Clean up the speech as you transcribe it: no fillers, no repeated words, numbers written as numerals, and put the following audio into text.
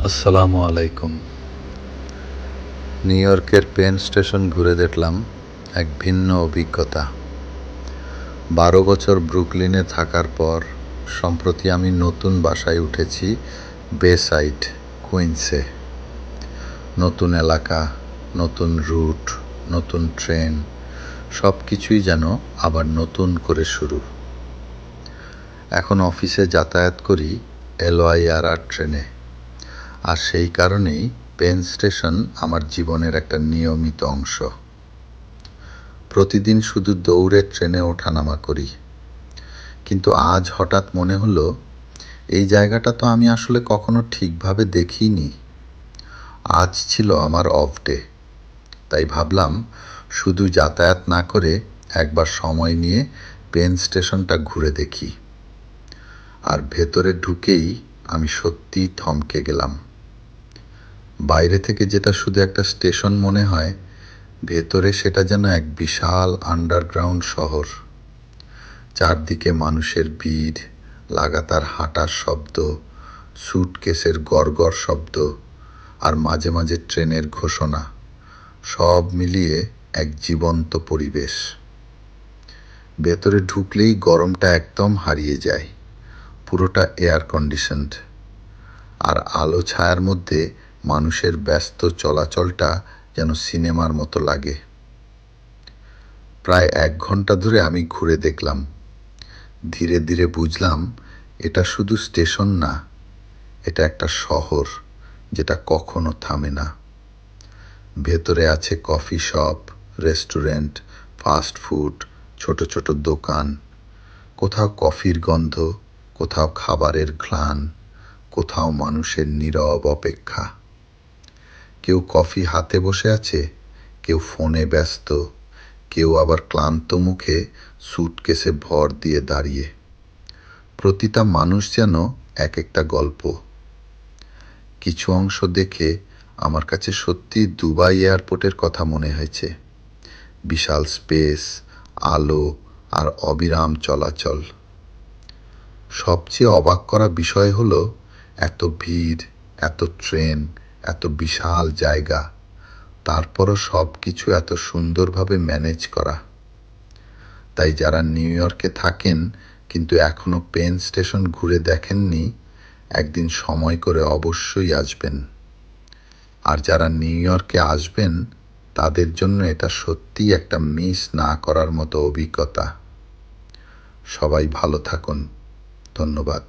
আসসালামু আলাইকুম। নিউ ইয়র্কের পেন স্টেশন ঘুরে দেখলাম এক ভিন্ন অভিজ্ঞতা। 12 বছর ব্রুকলিনে থাকার পর সম্প্রতি আমি নতুন বাসায় উঠেছি বেসাইড, কুইন্সে। নতুন এলাকা, নতুন রুট, নতুন ট্রেন, সব কিছুই যেন আবার নতুন করে শুরু। এখন অফিসে যাতায়াত করি LYRR ট্রেনে, আর সেই কারণেই পেন স্টেশন আমার জীবনের একটা নিয়মিত অংশ। প্রতিদিন শুধু দৌড়ে ট্রেনে ওঠানামা করি, কিন্তু আজ হঠাৎ মনে হলো এই জায়গাটা তো আমি আসলে কখনো ঠিকভাবে দেখিনি। আজ ছিল আমার অফ ডে, তাই ভাবলাম শুধু যাতায়াত না করে একবার সময় নিয়ে পেন স্টেশনটা ঘুরে দেখি। আর ভেতরে ঢুকেই আমি সত্যিই থমকে গেলাম। বাইরে থেকে যেটা শুধু একটা স্টেশন মনে হয়, ভেতরে সেটা যেন এক বিশাল আন্ডারগ্রাউন্ড শহর। চারদিকে মানুষের ভিড়, লাগাতার হাঁটার শব্দ, স্যুটকেসের গড়গড় শব্দ, আর মাঝে মাঝে ট্রেনের ঘোষণা, সব মিলিয়ে এক জীবন্ত পরিবেশ। ভেতরে ঢুকলেই গরমটা একদম হারিয়ে যায়, পুরোটা এয়ার কন্ডিশনড। আর আলো ছায়ার মধ্যে মানুষের ব্যস্ত চলাচলটা যেন সিনেমার মতো লাগে। প্রায় 1 ঘন্টা ধরে আমি ঘুরে দেখলাম। ধীরে ধীরে বুঝলাম এটা শুধু স্টেশন না, এটা একটা শহর যেটা কখনো থামে না। ভেতরে আছে coffee shop, restaurant, fast food, ছোট ছোট দোকান। কোথাও কফির গন্ধ, কোথাও খাবারের ঘ্রাণ, কোথাও মানুষের নীরব অপেক্ষা। কেউ কফি হাতে বসে আছে, কেউ ফোনে ব্যস্ত, কেউ আবার ক্লান্ত মুখে স্যুটকেসে ভর দিয়ে দাঁড়িয়ে। প্রতিটা মানুষ যেন এক একটা গল্প। কিছু অংশ দেখে আমার কাছে সত্যি দুবাই এয়ারপোর্টের কথা মনে হয়েছে। বিশাল স্পেস, আলো, আর অবিরাম চলাচল। সবচেয়ে অবাক করা বিষয় হলো এত ভিড়, এত ট্রেন, এত বিশাল জায়গা, তারপরও সব কিছু এত সুন্দরভাবে ম্যানেজ করা। তাই যারা নিউ ইয়র্কে থাকেন কিন্তু এখনো পেন স্টেশন ঘুরে দেখেননি, একদিন সময় করে অবশ্যই আসবেন। আর যারা নিউ ইয়র্কে আসবেন তাদের জন্য এটা সত্যিই একটা মিস না করার মতো অভিজ্ঞতা। সবাই ভালো থাকুন। ধন্যবাদ।